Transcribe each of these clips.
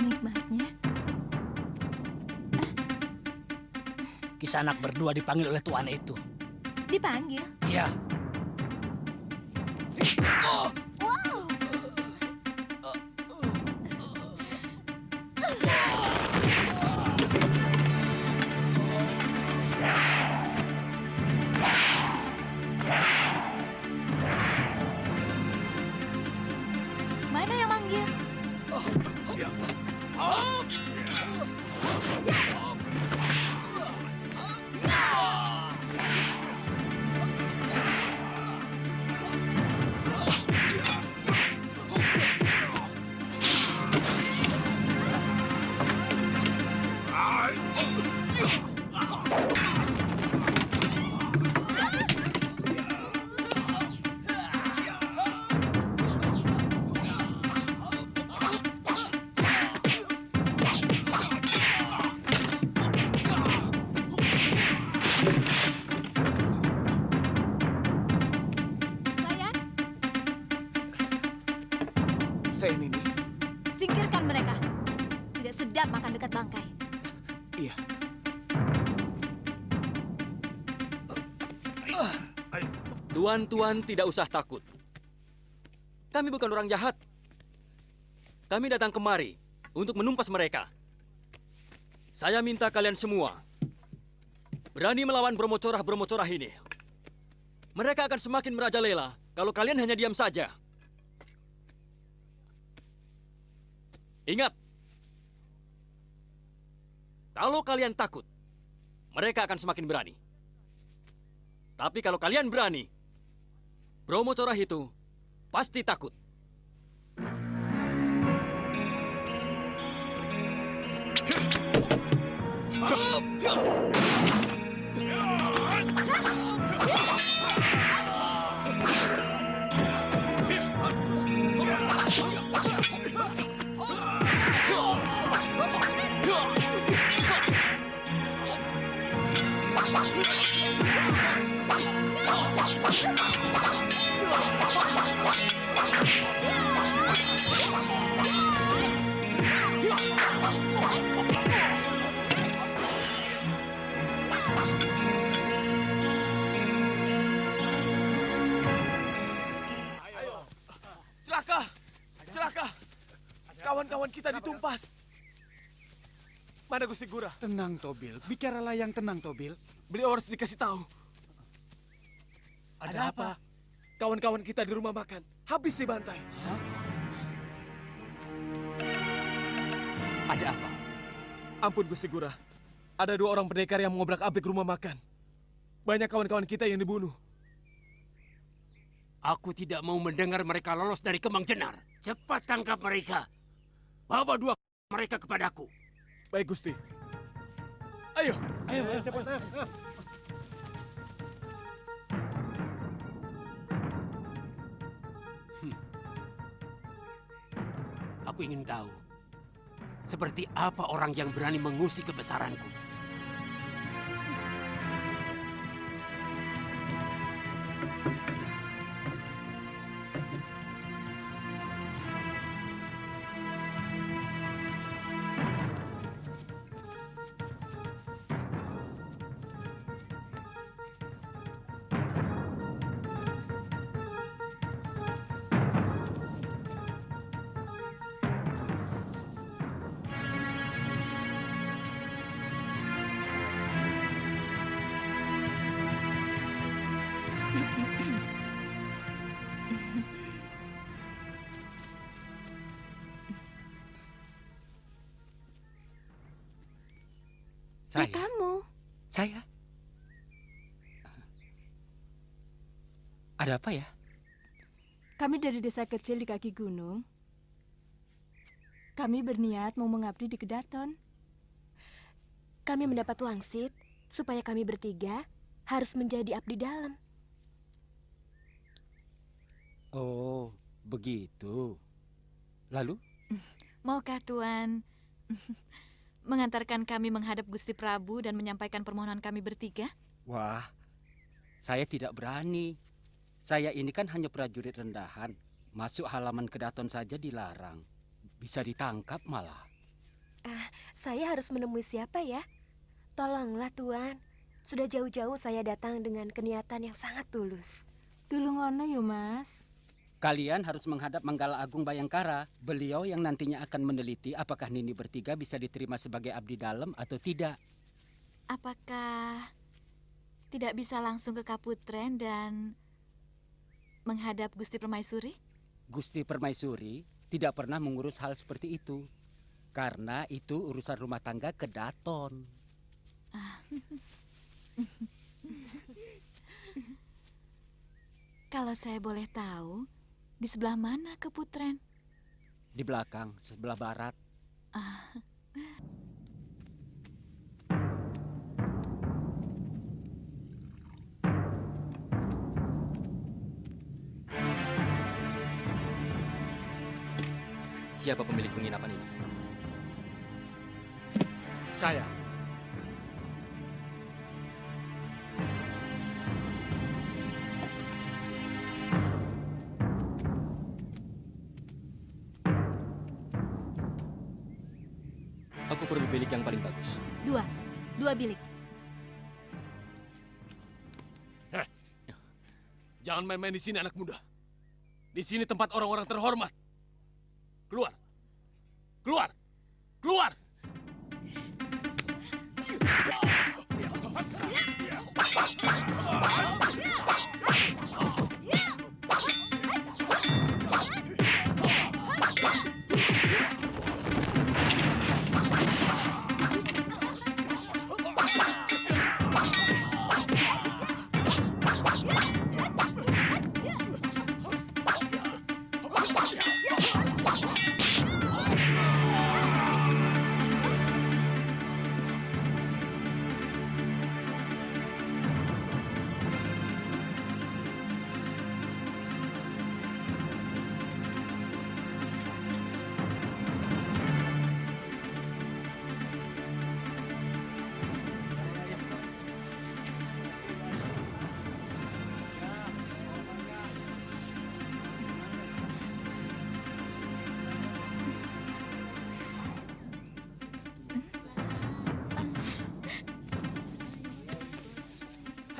Nikmatnya. Kisanak berdua dipanggil oleh tuan itu. Dipanggil? Iya. Wow. Mana yang manggil? Sen ini. Singkirkan mereka. Tidak sedap makan dekat bangkai. Iya. Tuan-tuan tidak usah takut. Kami bukan orang jahat. Kami datang kemari untuk menumpas mereka. Saya minta kalian semua berani melawan bromocorah-bromocorah ini. Mereka akan semakin merajalela kalau kalian hanya diam saja. Ingat, kalau kalian takut, mereka akan semakin berani. Tapi kalau kalian berani, bromocorah itu pasti takut. Celaka! Celaka! Kawan-kawan kita ditumpas. Mana Gusti Gura? Tenang, Tobil. Bicaralah yang tenang, Tobil. Beliau harus dikasih tahu. Ada apa? Kawan-kawan kita di rumah makan habis dibantai. Hah? Ada apa? Ampun Gusti Gura. Ada 2 orang pendekar yang mengobrak-abrik rumah makan. Banyak kawan-kawan kita yang dibunuh. Aku tidak mau mendengar mereka lolos dari Kemang Jenar. Cepat tangkap mereka. Bawa 2 mereka kepadaku. Baik Gusti. Ayo. Ayo, cepat. Aku ingin tahu, seperti apa orang yang berani mengusik kebesaranku. Saya? kamu. Saya? Ada apa ya? Kami dari desa kecil di kaki gunung. Kami berniat mau mengabdi di Kedaton. Kami mendapat wangsit supaya kami bertiga harus menjadi abdi dalam. Oh, begitu. Lalu? Maukah Tuan mengantarkan kami menghadap Gusti Prabu dan menyampaikan permohonan kami bertiga? Wah, saya tidak berani. Saya ini kan hanya prajurit rendahan. Masuk halaman Kedaton saja dilarang. Bisa ditangkap malah. Saya harus menemui siapa ya? Tolonglah Tuan. Sudah jauh-jauh saya datang dengan keniatan yang sangat tulus. Tulungono yo Mas. Kalian harus menghadap Manggala Agung Bayangkara. Beliau yang nantinya akan meneliti apakah Nini bertiga bisa diterima sebagai abdi dalam atau tidak. Apakah tidak bisa langsung ke Kaputren dan menghadap Gusti Permaisuri? Gusti Permaisuri tidak pernah mengurus hal seperti itu. Karena itu urusan rumah tangga Kedaton. Kalau saya boleh tahu, di sebelah mana Kaputren? Di belakang, sebelah barat. Siapa pemilik penginapan ini? Saya. Aku perlu bilik yang paling bagus. Dua bilik. Jangan main-main di sini anak muda. Di sini tempat orang-orang terhormat. Keluar. Keluar. Keluar.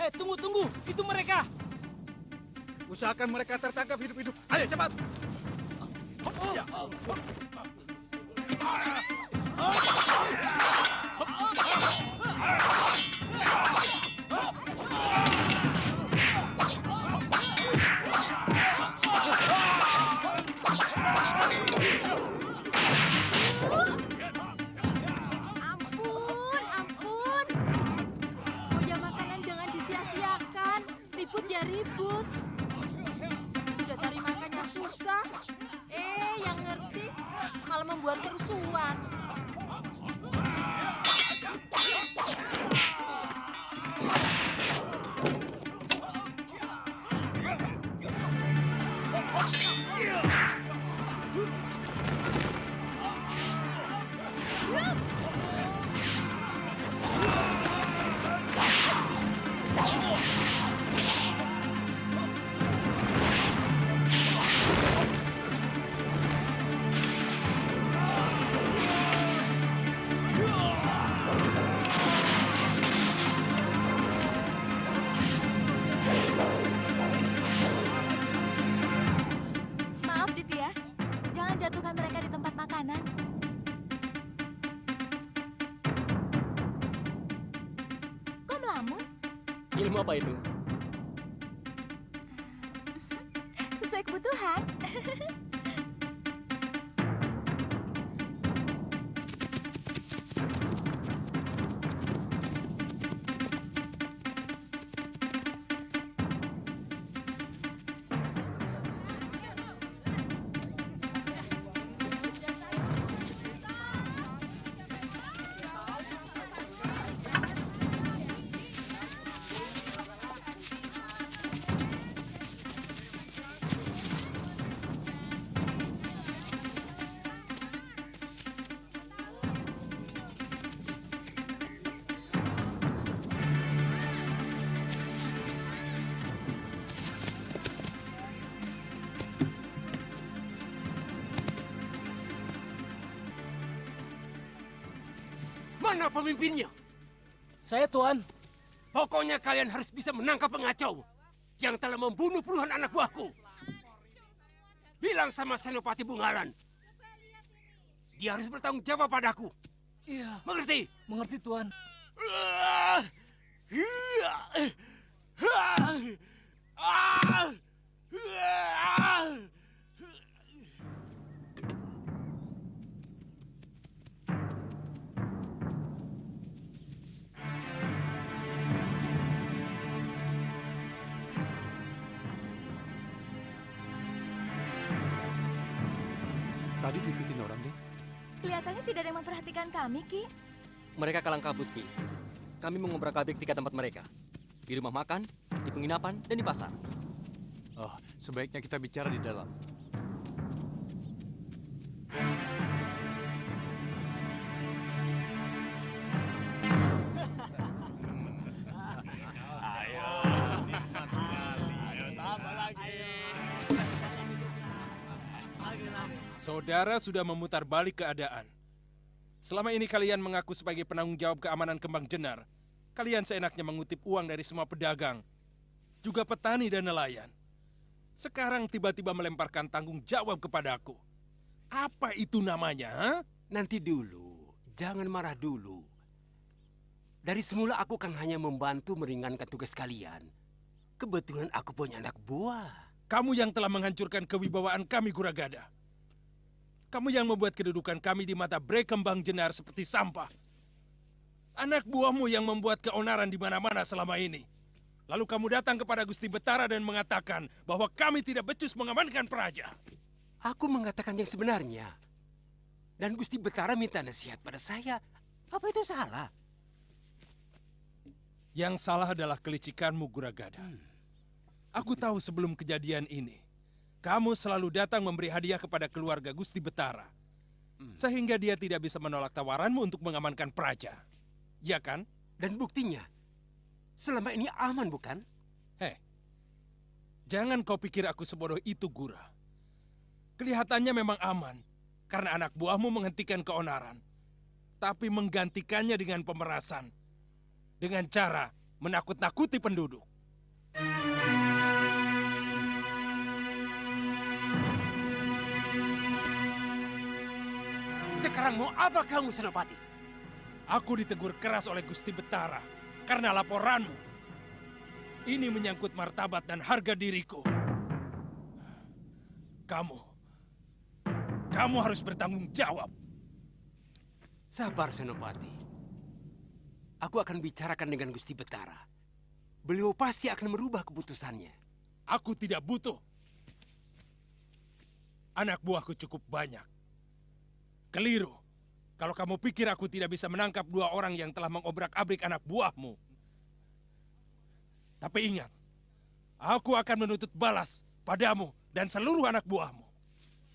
Hei, tunggu. Itu mereka. Usahakan mereka tertangkap hidup-hidup. Ayo cepat. Ya. Ampun. Punya makanan jangan disia-siakan. Ribut ya ribut. Sudah cari makannya susah. Yang ngerti malah membuat kerusuhan. Maaf Ditya, jangan jatuhkan mereka di tempat makanan. Kok melamun? Ilmu apa itu? Sesuai kebutuhan. Mana pemimpinnya? Saya, Tuan. Pokoknya kalian harus bisa menangkap pengacau yang telah membunuh puluhan anak buahku. Bilang sama Senopati Bungaran. Dia harus bertanggung jawab padaku. Iya. Mengerti? Mengerti, Tuan. Tadi diikutin orang, Dek. Kelihatannya tidak ada yang memperhatikan kami, Ki. Mereka kalang kabut, Ki. Kami mengobrak-abrik 3 tempat mereka. Di rumah makan, di penginapan, dan di pasar. Oh, sebaiknya kita bicara di dalam. Saudara sudah memutar balik keadaan. Selama ini kalian mengaku sebagai penanggung jawab keamanan Kembang Jenar. Kalian seenaknya mengutip uang dari semua pedagang, juga petani dan nelayan. Sekarang tiba-tiba melemparkan tanggung jawab kepadaku. Apa itu namanya? Ha? Nanti dulu, jangan marah dulu. Dari semula aku kan hanya membantu meringankan tugas kalian. Kebetulan aku punya anak buah. Kamu yang telah menghancurkan kewibawaan kami, Guragada. Kamu yang membuat kedudukan kami di mata Bre Kembang Jenar seperti sampah. Anak buahmu yang membuat keonaran di mana-mana selama ini. Lalu kamu datang kepada Gusti Betara dan mengatakan bahwa kami tidak becus mengamankan praja. Aku mengatakan yang sebenarnya. Dan Gusti Betara minta nasihat pada saya. Apa itu salah? Yang salah adalah kelicikanmu, Guragada. Aku tahu sebelum kejadian ini, kamu selalu datang memberi hadiah kepada keluarga Gusti Betara. Sehingga dia tidak bisa menolak tawaranmu untuk mengamankan praja. Ya kan? Dan buktinya, selama ini aman bukan? Jangan kau pikir aku sebodoh itu, Gura. Kelihatannya memang aman, karena anak buahmu menghentikan keonaran. Tapi menggantikannya dengan pemerasan. Dengan cara menakut-nakuti penduduk. Sekarang mau apa kamu, Senopati? Aku ditegur keras oleh Gusti Betara karena laporanmu. Ini menyangkut martabat dan harga diriku. Kamu harus bertanggung jawab. Sabar, Senopati. Aku akan bicarakan dengan Gusti Betara. Beliau pasti akan merubah keputusannya. Aku tidak butuh. Anak buahku cukup banyak. Keliru. Kalau kamu pikir aku tidak bisa menangkap 2 orang yang telah mengobrak-abrik anak buahmu. Tapi ingat, aku akan menuntut balas padamu dan seluruh anak buahmu.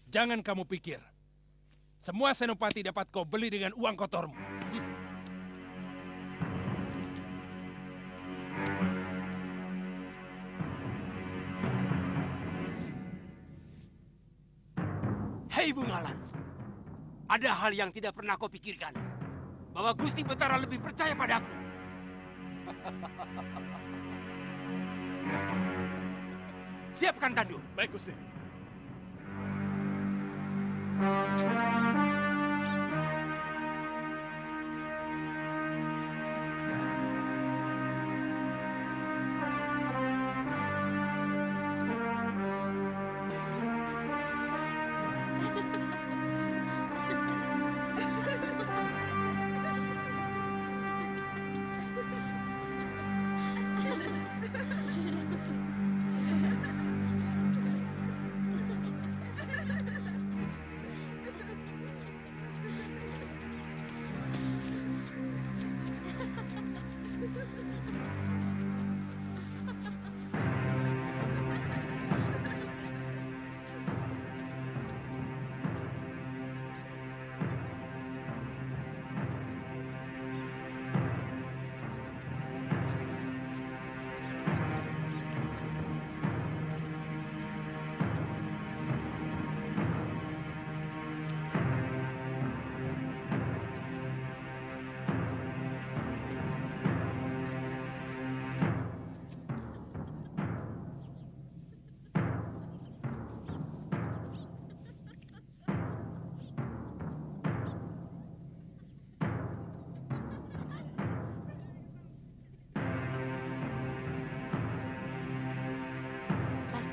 Jangan kamu pikir, semua senopati dapat kau beli dengan uang kotormu. Hei Bungalan, ada hal yang tidak pernah kau pikirkan. Bahwa Gusti Betara lebih percaya padaku. Siapkan tandu. Baik, Gusti.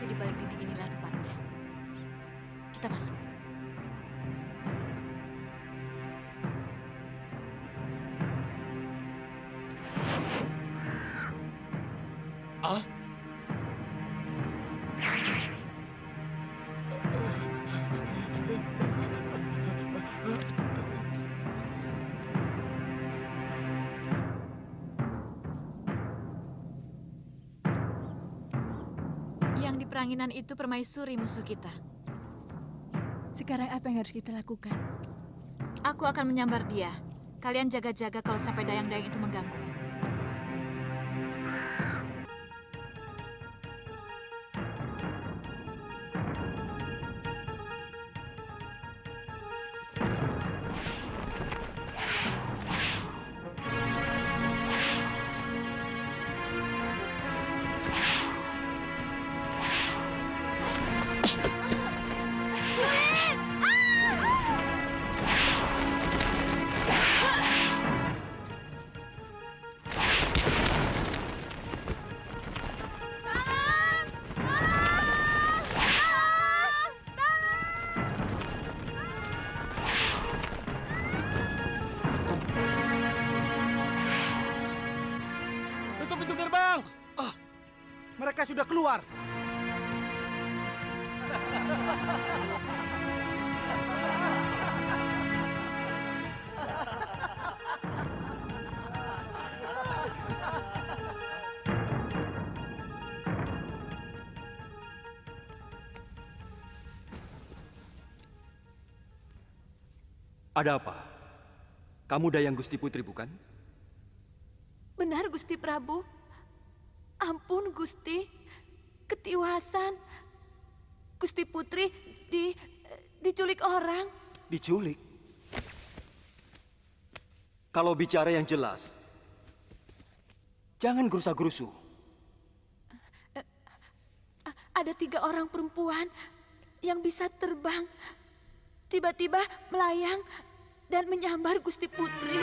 Pasti di balik dinding inilah tempatnya. Kita masuk. Ah? Yang di peranginan itu permaisuri musuh kita. Sekarang apa yang harus kita lakukan? Aku akan menyambar dia. Kalian jaga-jaga kalau sampai dayang-dayang itu mengganggu. Tutup pintu gerbang! Mereka sudah keluar. Ada apa? Kamu Dayang Gusti Putri, bukan? Benar, Gusti Prabu. Ampun, Gusti. Ketiwasan. Gusti Putri diculik orang. Diculik? Kalau bicara yang jelas, jangan gerusa-gerusu. Ada 3 orang perempuan yang bisa terbang. Tiba-tiba melayang dan menyambar Gusti Putri.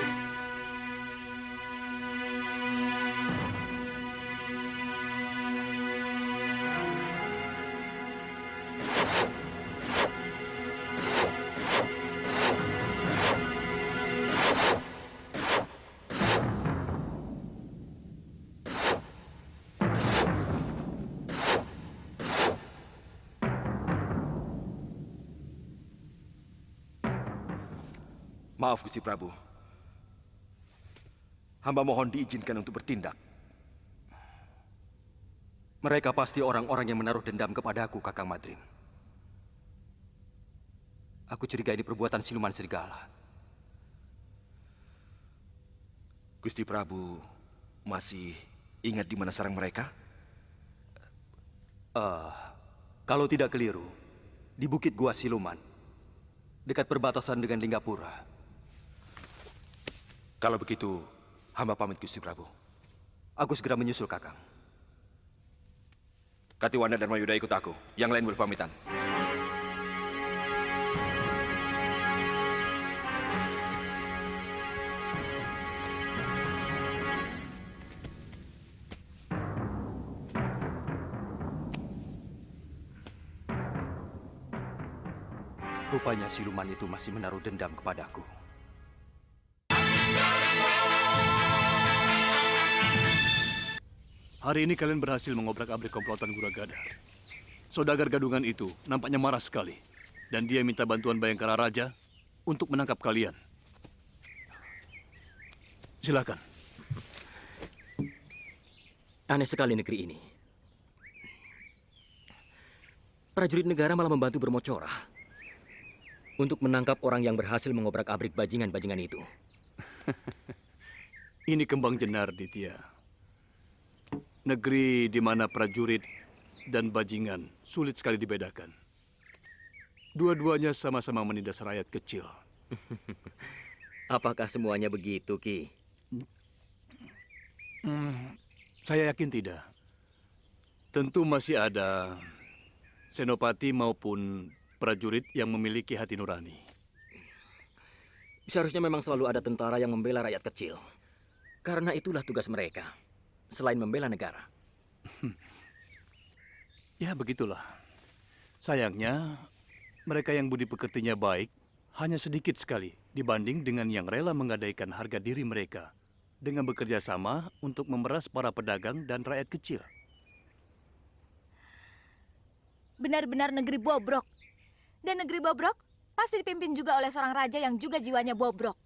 Maaf, Gusti Prabu. Hamba mohon diizinkan untuk bertindak. Mereka pasti orang-orang yang menaruh dendam kepadaku, Kakang Madrim. Aku curiga ini perbuatan siluman serigala. Gusti Prabu masih ingat di mana sarang mereka? Kalau tidak keliru, di Bukit Gua Siluman, dekat perbatasan dengan Linggapura. Kalau begitu, hamba pamit, Gusti Prabu. Aku segera menyusul, Kakang. Katiwanda dan Mayuda ikut aku. Yang lain berpamitan. Rupanya siluman itu masih menaruh dendam kepadaku. Hari ini kalian berhasil mengobrak-abrik komplotan Guragada. Saudagar gadungan itu nampaknya marah sekali. Dan dia minta bantuan Bayangkara Raja untuk menangkap kalian. Silakan. Aneh sekali negeri ini. Prajurit negara malah membantu bermocorah untuk menangkap orang yang berhasil mengobrak-abrik bajingan-bajingan itu. Ini Kembang Jenar, Ditya. Negeri di mana prajurit dan bajingan sulit sekali dibedakan. Dua-duanya sama-sama menindas rakyat kecil. Apakah semuanya begitu, Ki? Saya yakin tidak. Tentu masih ada senopati maupun prajurit yang memiliki hati nurani. Seharusnya memang selalu ada tentara yang membela rakyat kecil. Karena itulah tugas mereka. Selain membela negara. Ya, begitulah. Sayangnya, mereka yang budi pekertinya baik hanya sedikit sekali dibanding dengan yang rela menggadaikan harga diri mereka dengan bekerja sama untuk memeras para pedagang dan rakyat kecil. Benar-benar negeri bobrok. Dan negeri bobrok pasti dipimpin juga oleh seorang raja yang juga jiwanya bobrok.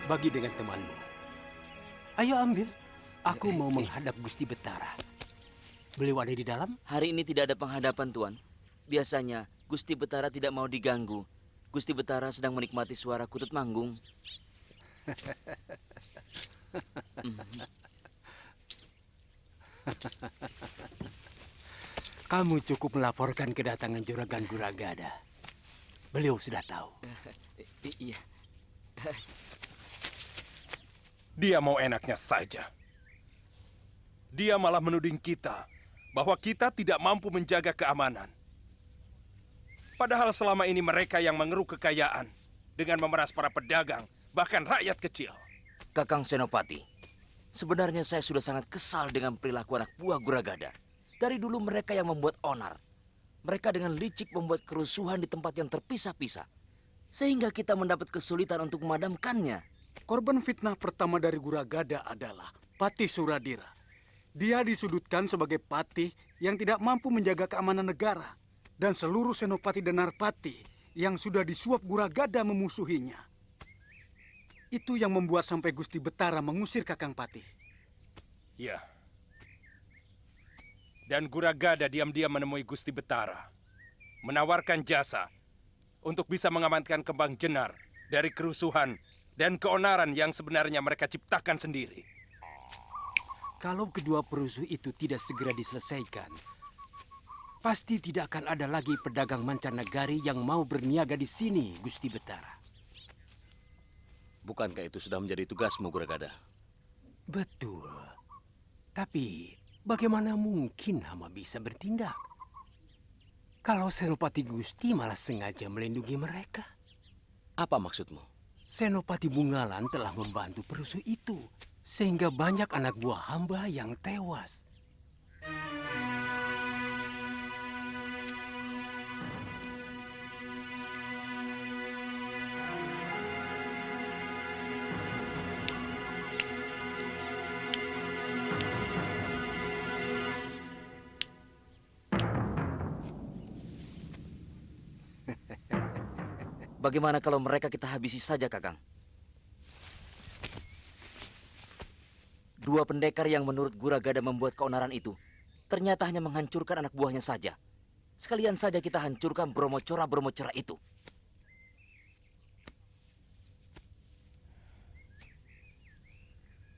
Bagi dengan temanmu. Ayo ambil. Aku mau menghadap Gusti Betara. Beliau ada di dalam? Hari ini tidak ada penghadapan, Tuan. Biasanya, Gusti Betara tidak mau diganggu. Gusti Betara sedang menikmati suara kutut manggung. Kamu cukup melaporkan kedatangan Juragan Guragada. Beliau sudah tahu. Iya. Dia mau enaknya saja. Dia malah menuding kita bahwa kita tidak mampu menjaga keamanan. Padahal selama ini mereka yang mengeruk kekayaan dengan memeras para pedagang, bahkan rakyat kecil. Kakang Senopati, sebenarnya saya sudah sangat kesal dengan perilaku anak buah Guragada. Dari dulu mereka yang membuat onar. Mereka dengan licik membuat kerusuhan di tempat yang terpisah-pisah. Sehingga kita mendapat kesulitan untuk memadamkannya. Korban fitnah pertama dari Guragada adalah Patih Suradira. Dia disudutkan sebagai patih yang tidak mampu menjaga keamanan negara. Dan seluruh senopati dan narpati yang sudah disuap Guragada memusuhinya. Itu yang membuat sampai Gusti Betara mengusir Kakang Patih. Ya. Dan Guragada diam-diam menemui Gusti Betara. Menawarkan jasa untuk bisa mengamankan Kembang Jenar dari kerusuhan dan keonaran yang sebenarnya mereka ciptakan sendiri. Kalau kedua perusuh itu tidak segera diselesaikan, pasti tidak akan ada lagi pedagang mancanegari yang mau berniaga di sini, Gusti Betara. Bukankah itu sudah menjadi tugasmu, Guragada? Betul. Tapi bagaimana mungkin Hama bisa bertindak? Kalau Senopati Gusti malah sengaja melindungi mereka. Apa maksudmu? Senopati Bungalan telah membantu perusuh itu, sehingga banyak anak buah hamba yang tewas. Bagaimana kalau mereka kita habisi saja, Kakang? Dua pendekar yang menurut Guragada membuat keonaran itu, ternyata hanya menghancurkan anak buahnya saja. Sekalian saja kita hancurkan Bromocora itu.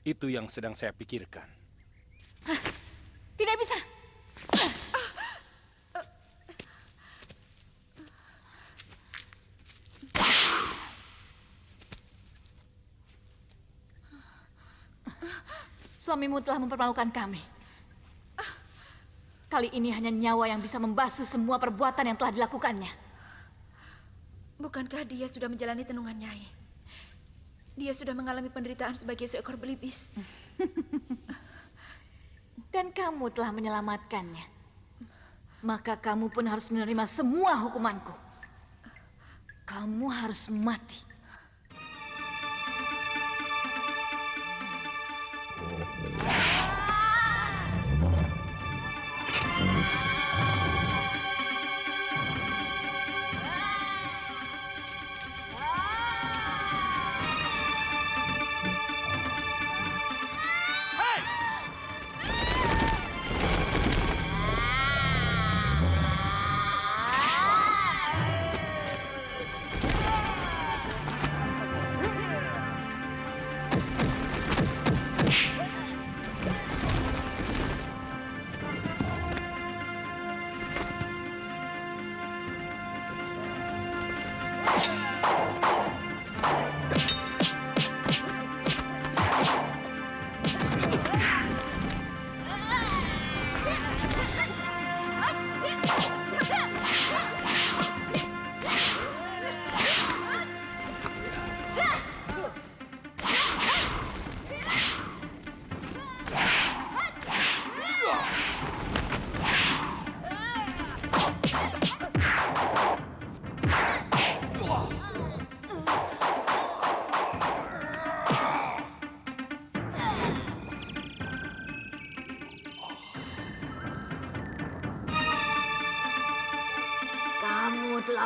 Itu yang sedang saya pikirkan. Tidak bisa. Suamimu telah mempermalukan kami. Kali ini hanya nyawa yang bisa membasuh semua perbuatan yang telah dilakukannya. Bukankah dia sudah menjalani tenungan Nyai? Dia sudah mengalami penderitaan sebagai seekor belibis. Dan kamu telah menyelamatkannya. Maka kamu pun harus menerima semua hukumanku. Kamu harus mati.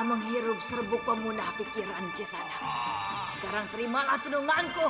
telah menghirup serbuk pemunah pikiran Kisana. Sekarang terimalah tununganku.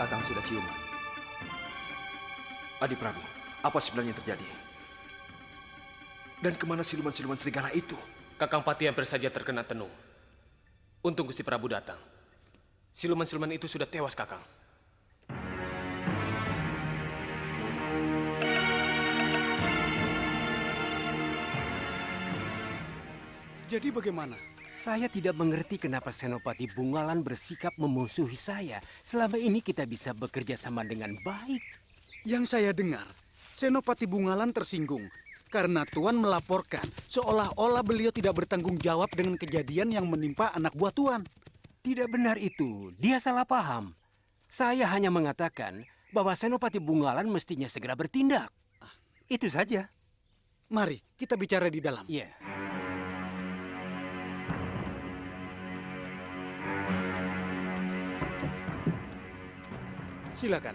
Kakang sudah siuman. Adi Prabu, apa sebenarnya yang terjadi? Dan kemana siluman-siluman serigala itu? Kakang Pati hampir saja terkena tenung. Untung Gusti Prabu datang. Siluman-siluman itu sudah tewas, Kakang. Jadi bagaimana? Saya tidak mengerti kenapa Senopati Bungalan bersikap memusuhi saya. Selama ini kita bisa bekerja sama dengan baik. Yang saya dengar, Senopati Bungalan tersinggung karena Tuan melaporkan seolah-olah beliau tidak bertanggung jawab dengan kejadian yang menimpa anak buah Tuan. Tidak benar itu, dia salah paham. Saya hanya mengatakan bahwa Senopati Bungalan mestinya segera bertindak. Itu saja. Mari, kita bicara di dalam. Iya. Silakan.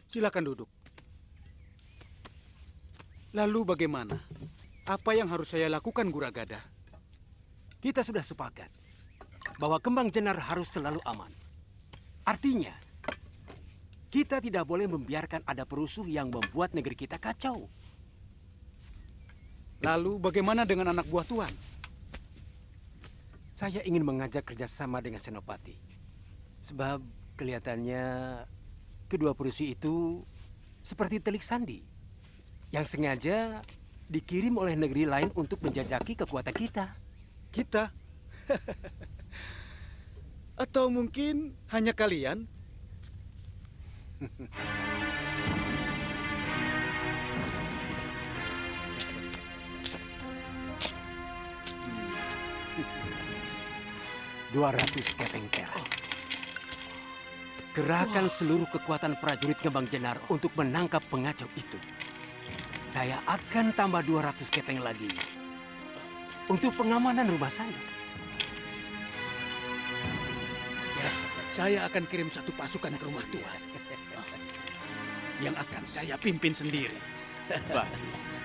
Silakan duduk. Lalu bagaimana? Apa yang harus saya lakukan, Guragada? Kita sudah sepakat bahwa Kembang Jenar harus selalu aman. Artinya, kita tidak boleh membiarkan ada perusuh yang membuat negeri kita kacau. Lalu bagaimana dengan anak buah Tuan? Saya ingin mengajak kerjasama dengan Senopati. Sebab kelihatannya kedua perusuh itu seperti telik sandi. Yang sengaja dikirim oleh negeri lain untuk menjajaki kekuatan kita. Kita? Atau mungkin hanya kalian? $200 kepeng perak. Kerahkan seluruh kekuatan prajurit Kembang Jenar untuk menangkap pengacau itu. Saya akan tambah 200 kepeng lagi untuk pengamanan rumah saya. saya akan kirim satu pasukan ke rumah Tuan. Yang akan saya pimpin sendiri. Bagus.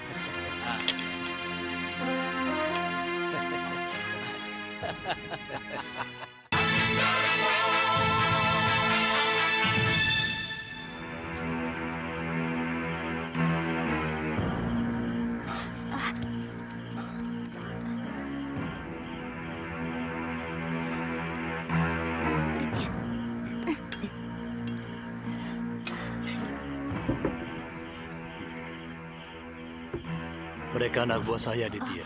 Mereka anak buah saya, Ditya.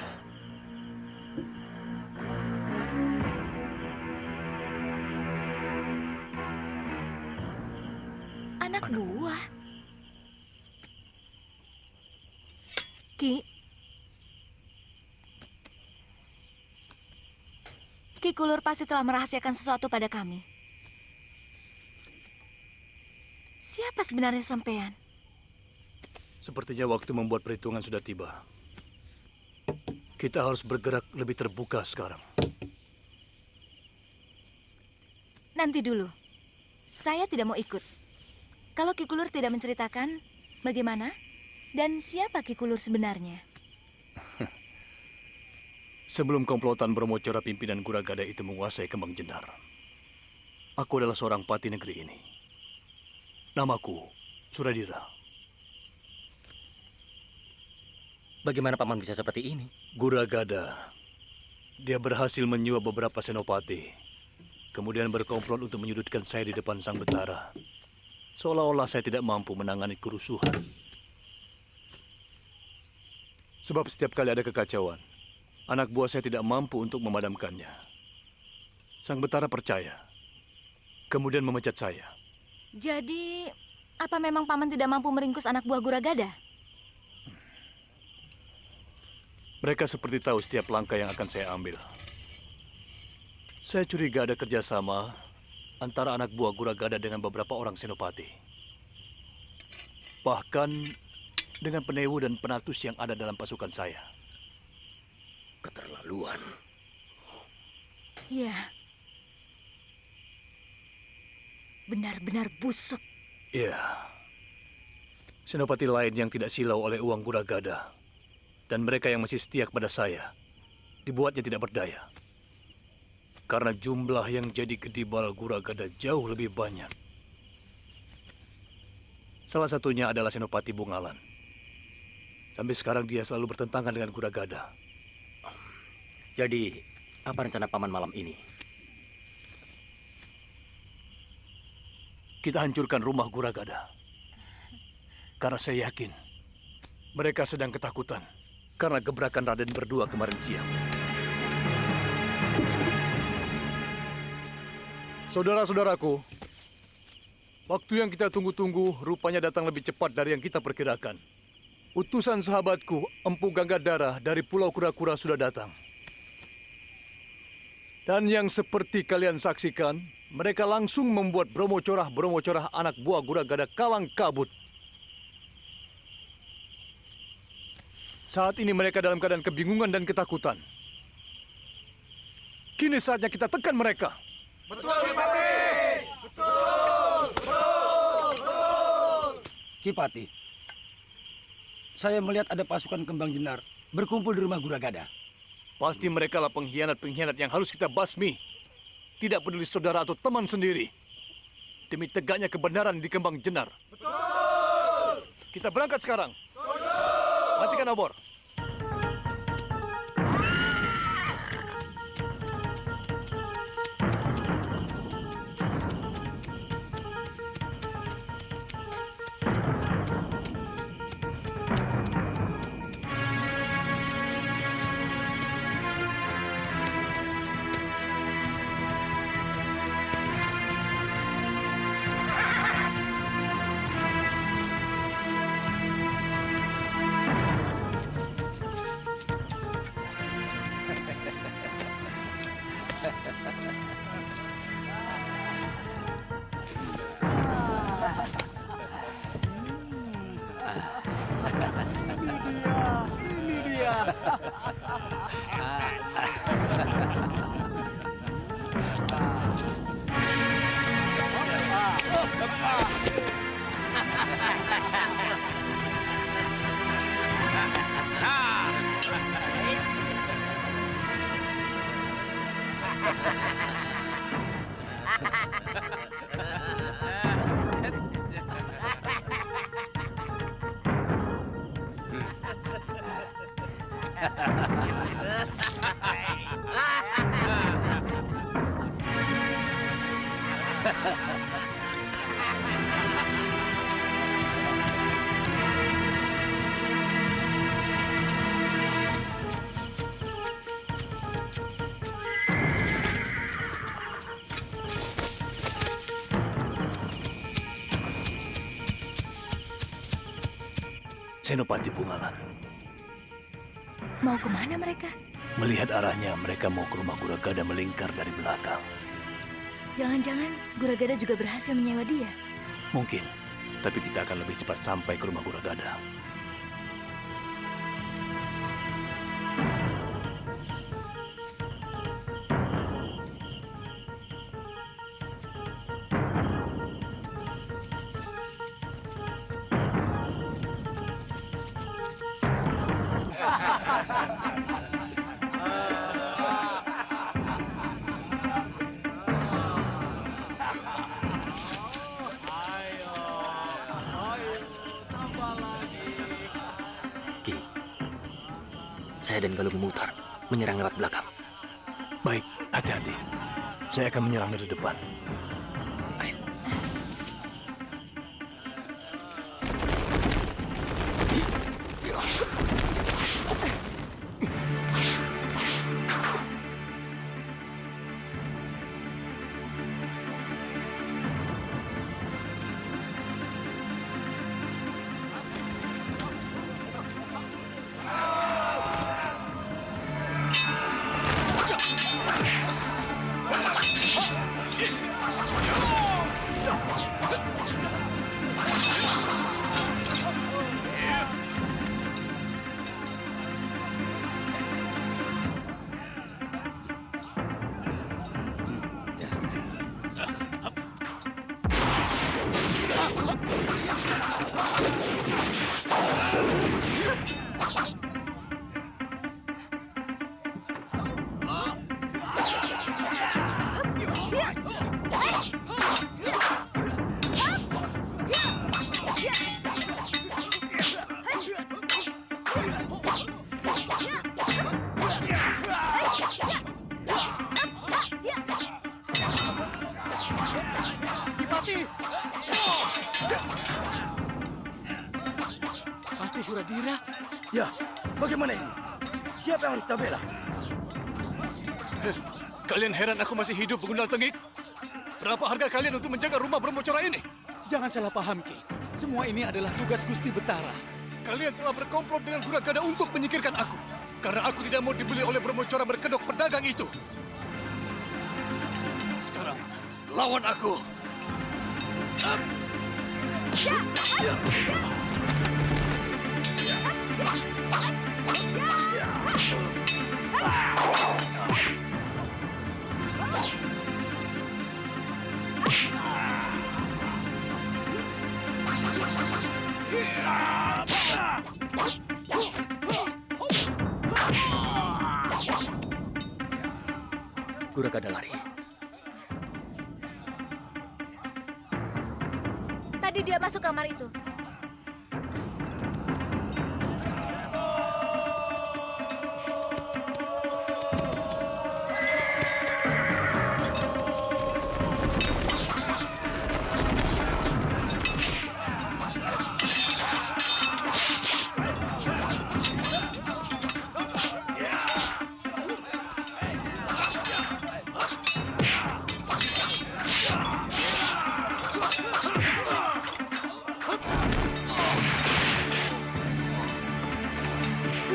Anak buah? Ki Kulur pasti telah merahasiakan sesuatu pada kami. Siapa sebenarnya sampean? Sepertinya waktu membuat perhitungan sudah tiba. Kita harus bergerak lebih terbuka sekarang. Nanti dulu. Saya tidak mau ikut. Kalau Ki Kulur tidak menceritakan, bagaimana? Dan siapa Ki Kulur sebenarnya? Sebelum komplotan Bromocora pimpinan Guragada itu menguasai Kembang Jenar, aku adalah seorang pati negeri ini. Namaku Suradira. Bagaimana Paman bisa seperti ini? Guragada. Dia berhasil menyuap beberapa senopati. Kemudian berkomplot untuk menyudutkan saya di depan Sang Betara. Seolah-olah saya tidak mampu menangani kerusuhan. Sebab setiap kali ada kekacauan, anak buah saya tidak mampu untuk memadamkannya. Sang Betara percaya. Kemudian memecat saya. Jadi, apa memang Paman tidak mampu meringkus anak buah Guragada? Mereka seperti tahu setiap langkah yang akan saya ambil. Saya curiga ada kerjasama antara anak buah Guragada dengan beberapa orang senopati. Bahkan dengan Penewu dan Penatus yang ada dalam pasukan saya. Keterlaluan. Ya. Benar-benar busuk. Iya. Senopati lain yang tidak silau oleh uang Guragada. Dan mereka yang masih setia kepada saya, dibuatnya tidak berdaya. Karena jumlah yang jadi kedibal Guragada jauh lebih banyak. Salah satunya adalah Senopati Bungalan. Sampai sekarang dia selalu bertentangan dengan Guragada. Jadi, apa rencana Paman malam ini? Kita hancurkan rumah Guragada. Karena saya yakin mereka sedang ketakutan. Karena gebrakan Raden berdua kemarin siang. Saudara-saudaraku, waktu yang kita tunggu-tunggu rupanya datang lebih cepat dari yang kita perkirakan. Utusan sahabatku, Empu Ganggadara dari Pulau Kura-Kura sudah datang. Dan yang seperti kalian saksikan, mereka langsung membuat Bromocorah anak buah Guragada kalang kabut. Saat ini mereka dalam keadaan kebingungan dan ketakutan. Kini saatnya kita tekan mereka. Betul, Kipati! Betul! Kipati, saya melihat ada pasukan Kembang Jenar berkumpul di rumah Guragada. Pasti mereka lah pengkhianat-pengkhianat yang harus kita basmi. Tidak peduli saudara atau teman sendiri. Demi tegaknya kebenaran di Kembang Jenar. Betul! Kita berangkat sekarang. Matikan obor. Senopati Bungalan. Mau kemana mereka? Melihat arahnya, mereka mau ke rumah Guragada melingkar dari belakang. Jangan-jangan Guragada juga berhasil menyewa dia. Mungkin, tapi kita akan lebih cepat sampai ke rumah Guragada. Saya dan Galung Mutar menyerang lewat belakang. Baik, hati-hati. Saya akan menyerang dari depan. Ayo. Patih Suradira? Ya, bagaimana ini? Siapa yang harus kita bela? Kalian heran aku masih hidup, Begundal Tengik? Berapa harga kalian untuk menjaga rumah Brahmacora ini? Jangan salah paham, Ki. Semua ini adalah tugas Gusti Betara. Kalian telah berkomplot dengan Guragada untuk menyingkirkan aku. Karena aku tidak mau dibeli oleh Brahmacora berkedok pedagang itu. Sekarang, lawan aku. Guragada lari. Tadi dia masuk kamar itu.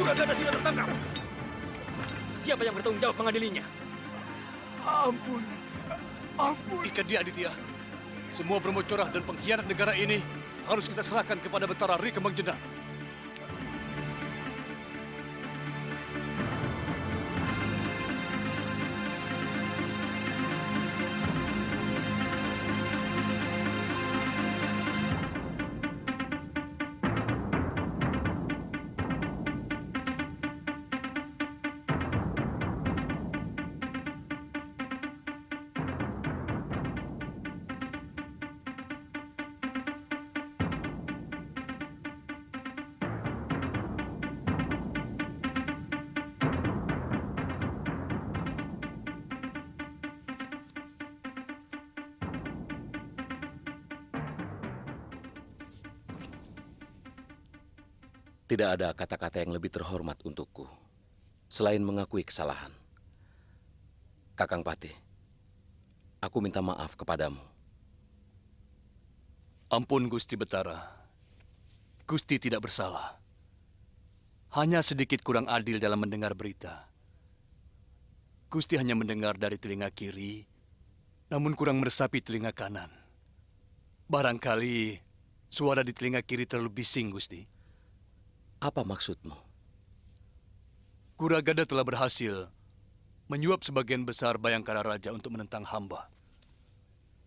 Guragada sudah tertangkap. Siapa yang bertanggung jawab mengadilinya? Ampun. Ikat dia, Aditya. Semua Brahmacora dan pengkhianat negara ini harus kita serahkan kepada Betara Ri Kembang Jenar. Tidak ada kata-kata yang lebih terhormat untukku selain mengakui kesalahan. Kakang Patih, aku minta maaf kepadamu. Ampun Gusti Betara. Gusti tidak bersalah. Hanya sedikit kurang adil dalam mendengar berita. Gusti hanya mendengar dari telinga kiri, namun kurang meresapi telinga kanan. Barangkali suara di telinga kiri terlalu bising, Gusti. Apa maksudmu? Kuragada telah berhasil menyuap sebagian besar Bayangkara Raja untuk menentang hamba.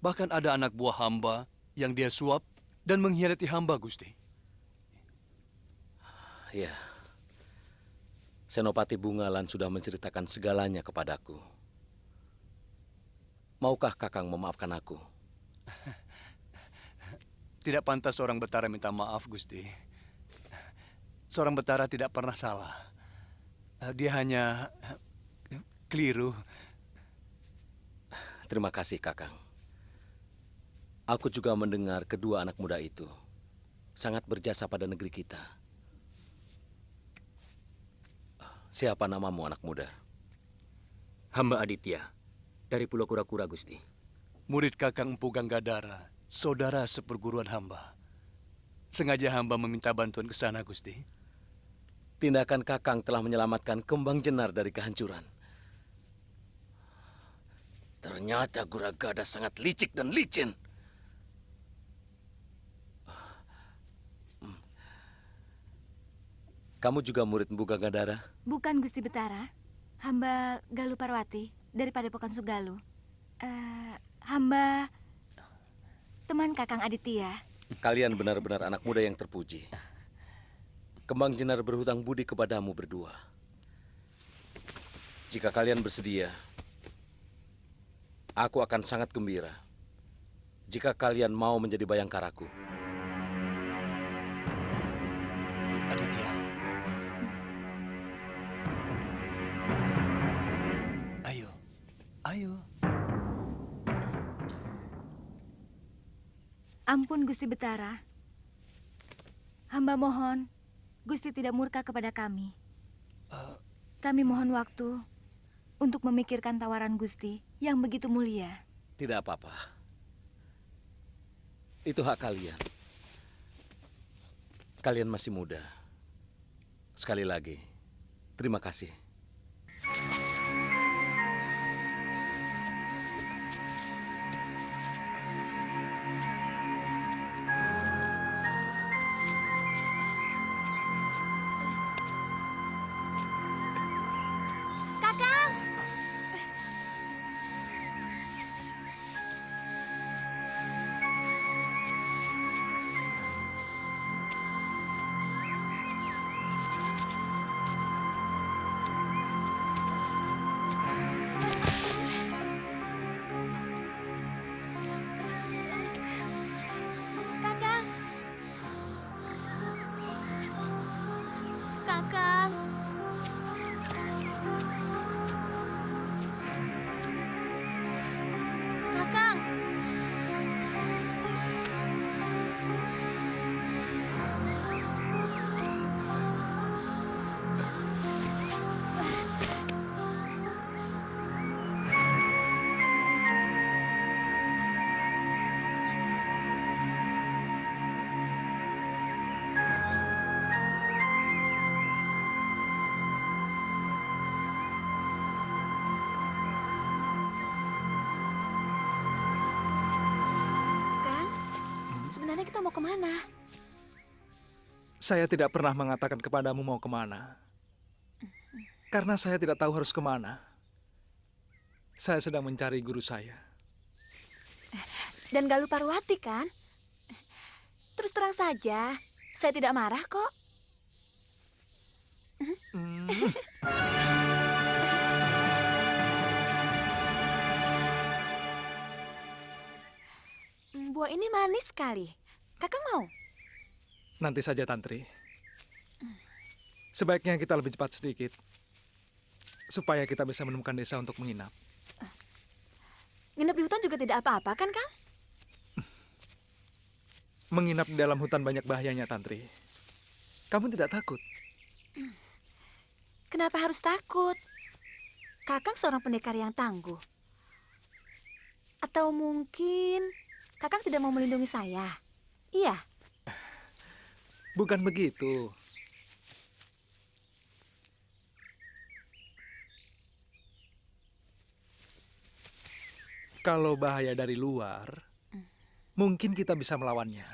Bahkan ada anak buah hamba yang dia suap dan mengkhianati hamba, Gusti. Ya, Senopati Bungalan sudah menceritakan segalanya kepadaku. Maukah Kakang memaafkan aku? Tidak pantas seorang Betara minta maaf, Gusti. Seorang Betara tidak pernah salah. Dia hanya keliru. Terima kasih, Kakang. Aku juga mendengar kedua anak muda itu sangat berjasa pada negeri kita. Siapa namamu, anak muda? Hamba Aditya, dari Pulau Kura-Kura, Gusti. Murid Kakang Empu Ganggadara, saudara seperguruan hamba. Sengaja hamba meminta bantuan ke sana, Gusti. Tindakan Kakang telah menyelamatkan Kembang Jenar dari kehancuran. Ternyata Guragada sangat licik dan licin. Kamu juga murid Empu Ganggadara? Bukan, Gusti Betara. Hamba Galuh Parwati dari Padepokan Sugaluh. Hamba teman Kakang Aditya. Kalian benar-benar anak muda yang terpuji. Kembang Jenar berhutang budi kepadamu berdua. Jika kalian bersedia, aku akan sangat gembira jika kalian mau menjadi bayangkaraku. Aditya. Ayo, ayo. Ampun, Gusti Betara. Hamba mohon, Gusti tidak murka kepada kami. Kami mohon waktu untuk memikirkan tawaran Gusti yang begitu mulia. Tidak apa-apa. Itu hak kalian. Kalian masih muda. Sekali lagi, terima kasih. Kakang! Kakang! Kakang! Kakang! Kang, sebenarnya kita mau kemana? Saya tidak pernah mengatakan kepadamu mau kemana. Karena saya tidak tahu harus kemana. Saya sedang mencari guru saya. Dan Galuh Parwati kan? Terus terang saja, saya tidak marah kok. Buah ini manis sekali. Kakak mau? Nanti saja, Tantri. Sebaiknya kita lebih cepat sedikit. Supaya kita bisa menemukan desa untuk menginap. Nginep di hutan juga tidak apa-apa kan, Kang? Menginap di dalam hutan banyak bahayanya, Tantri. Kamu tidak takut? Kenapa harus takut? Kakang seorang pendekar yang tangguh. Atau mungkin Kakang tidak mau melindungi saya? Iya. Bukan begitu. Kalau bahaya dari luar, mungkin kita bisa melawannya.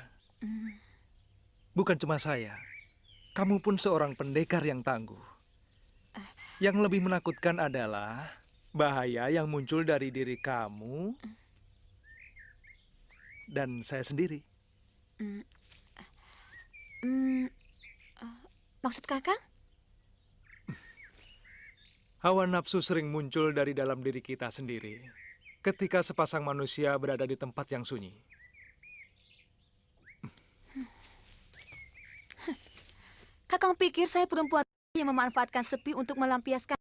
Bukan cuma saya, kamu pun seorang pendekar yang tangguh. Yang lebih menakutkan adalah bahaya yang muncul dari diri kamu dan saya sendiri. Maksud Kakang? Hawa nafsu sering muncul dari dalam diri kita sendiri ketika sepasang manusia berada di tempat yang sunyi. Kakang pikir saya perempuan yang memanfaatkan sepi untuk melampiaskan.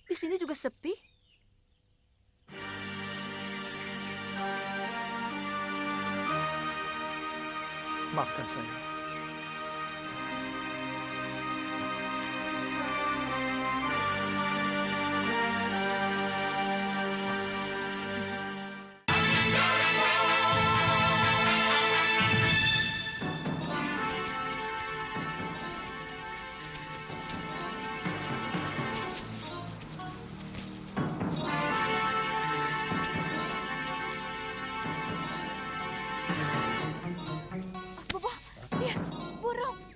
Di sini juga sepi. Maafkan saya.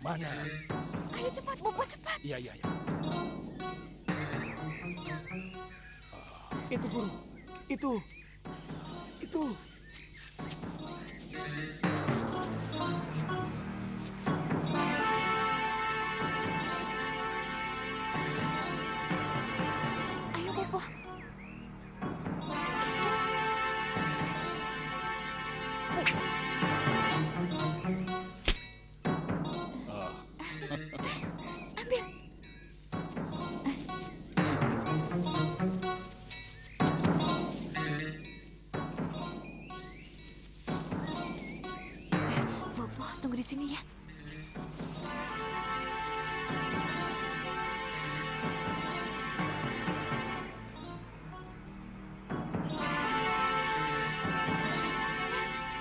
Mana? Ayo cepat, Bobo, cepat. Iya. Itu burung. Itu. Ayo, Bobo. Itu. Ambil. Bobo, tunggu di sini ya.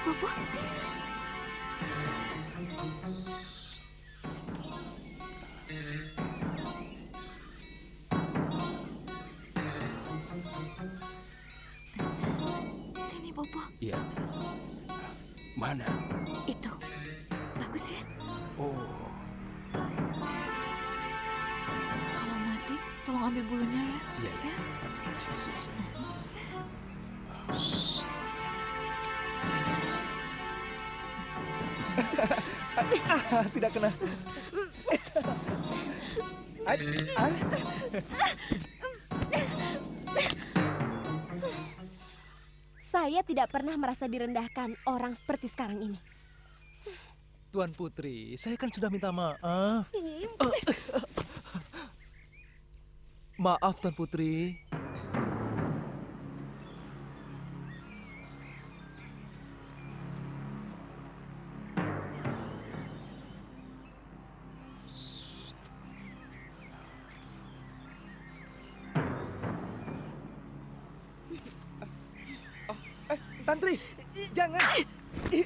Bobo, sini. Sini, Bobo. Iya. Mana? Itu. Bagus ya? Oh. Kalau mati, tolong ambil bulunya ya. Iya. Ya? Sini. Tidak kena. Saya tidak pernah merasa direndahkan orang seperti sekarang ini. Tuan Putri, saya kan sudah minta maaf. Maaf, Tuan Putri. Tantri, jangan. Aduh.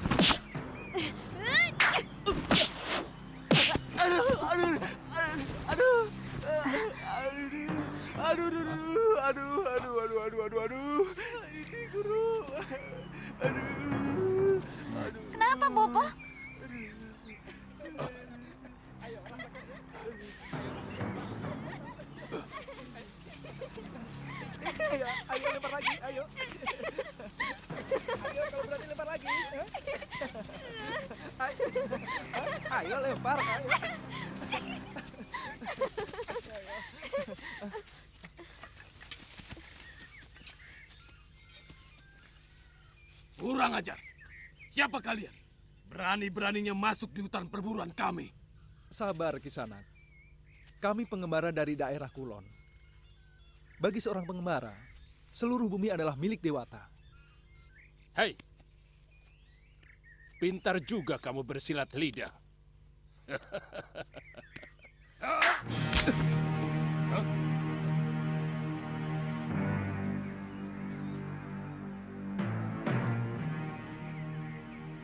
Ini guru. Kenapa, Bobo? Ayo lempar lagi, ayo. Ayo kalau berani lempar lagi. Ayo lempar, ayo. Kurang ajar. Siapa kalian? Berani-beraninya masuk di hutan perburuan kami. Sabar, Kisanak. Kami pengembara dari daerah Kulon. Bagi seorang pengembara, seluruh bumi adalah milik Dewata. Hei, Pintar juga kamu bersilat lidah.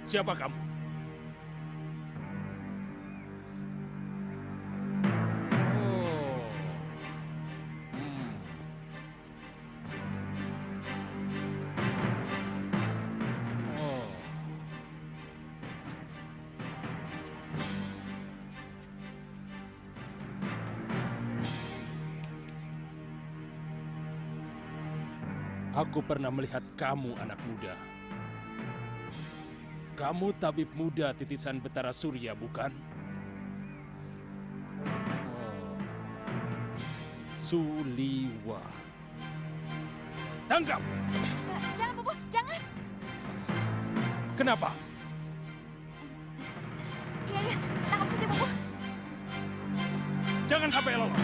Siapa kamu? Aku pernah melihat kamu, anak muda. Kamu tabib muda titisan Betara Surya, bukan? Oh. Suliwa. Tangkap! Jangan, Bobo, jangan. Kenapa? Iya, tangkap saja, Bobo. Jangan sampai lolos.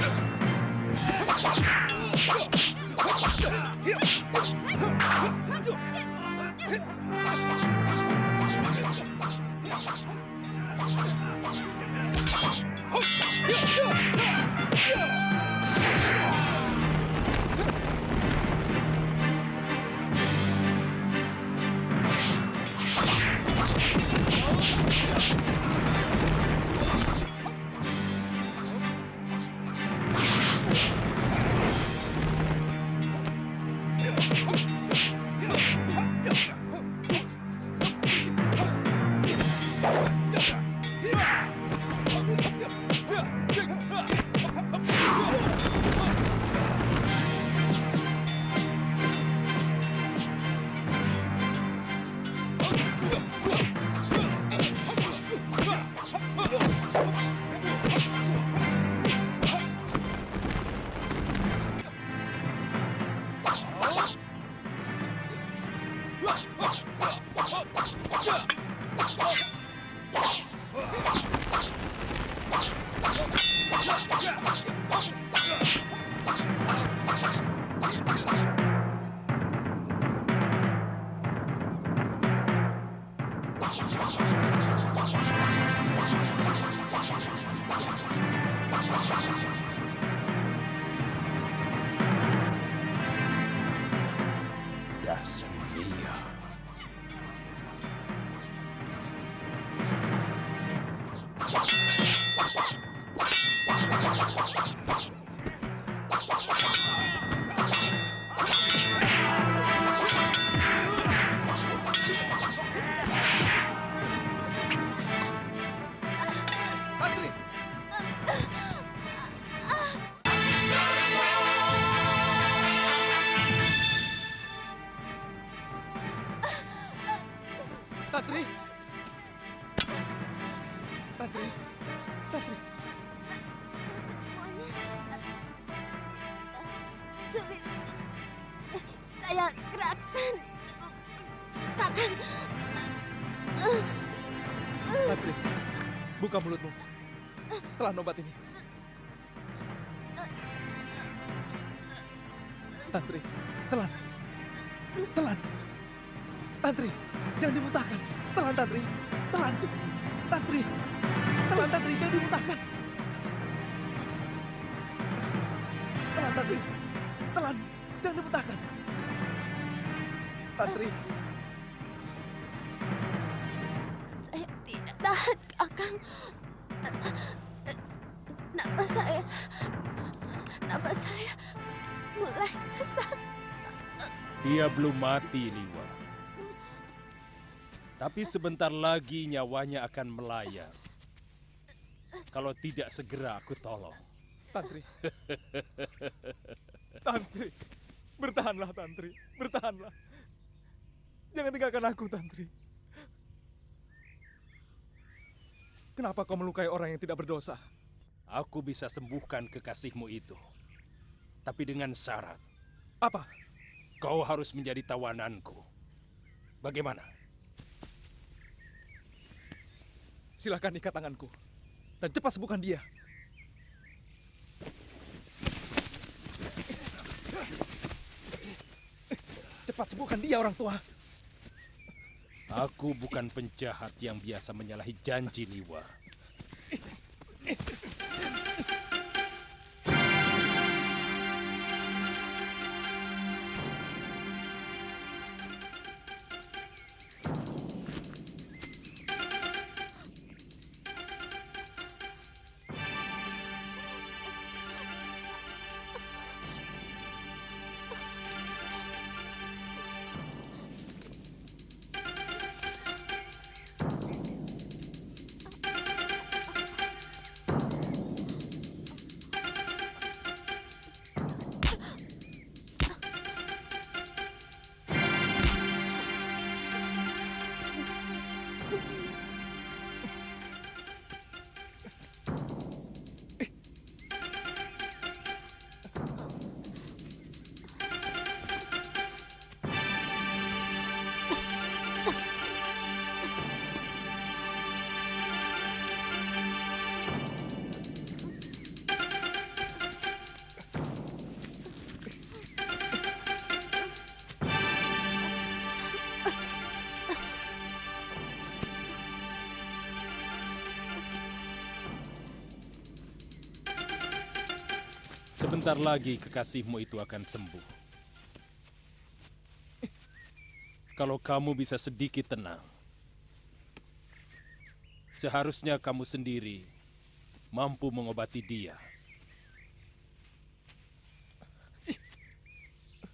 Dasar Lia. Tantri! Tantri! Tantri! Sulit. Saya gerakkan. Kakang. Tantri, buka mulutmu. Telan obat ini. Tantri, telan. Telan. Tantri, jangan dimuntahkan. Telan, Tantri. Telan. Tantri. Telan, Tantri, jangan dimuntahkan. Telan, Tantri. Telan, jangan dimuntahkan. Tantri. Saya tidak tahan, Kakang. Nafas saya mulai sesak. Dia belum mati, Liwa. Tapi sebentar lagi nyawanya akan melayang. Kalau tidak segera aku tolong. Tantri. Tantri. Bertahanlah, Tantri. Bertahanlah. Jangan tinggalkan aku, Tantri. Kenapa kau melukai orang yang tidak berdosa? Aku bisa sembuhkan kekasihmu itu. Tapi dengan syarat. Apa? Kau harus menjadi tawananku. Bagaimana? Silakan ikat tanganku. Dan cepat sembuhkan dia. Cepat sembuhkan dia, orang tua. Aku bukan penjahat yang biasa menyalahi janji Liwa. Sebentar lagi kekasihmu itu akan sembuh. Kalau kamu bisa sedikit tenang, seharusnya kamu sendiri mampu mengobati dia.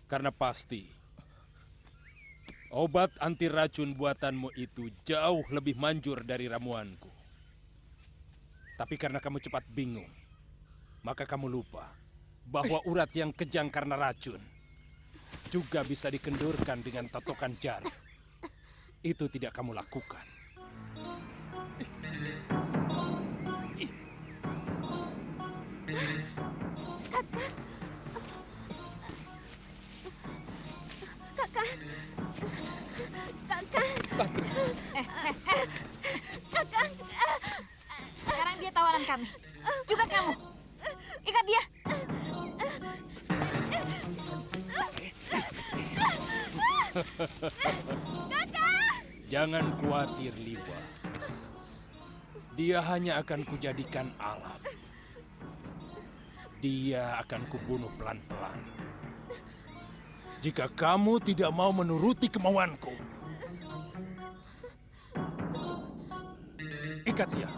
Karena pasti obat anti racun buatanmu itu jauh lebih manjur dari ramuanku. Tapi karena kamu cepat bingung, maka kamu lupa bahwa urat yang kejang karena racun juga bisa dikendurkan dengan totokan jarum. Itu tidak kamu lakukan. Kakak. Kakak. Sekarang dia tawanan kami. Juga kamu. Ikat dia. Jangan khawatir, Liwa. Dia hanya akan kujadikan alat. Dia akan kubunuh pelan-pelan. Jika kamu tidak mau menuruti kemauanku, ikat dia.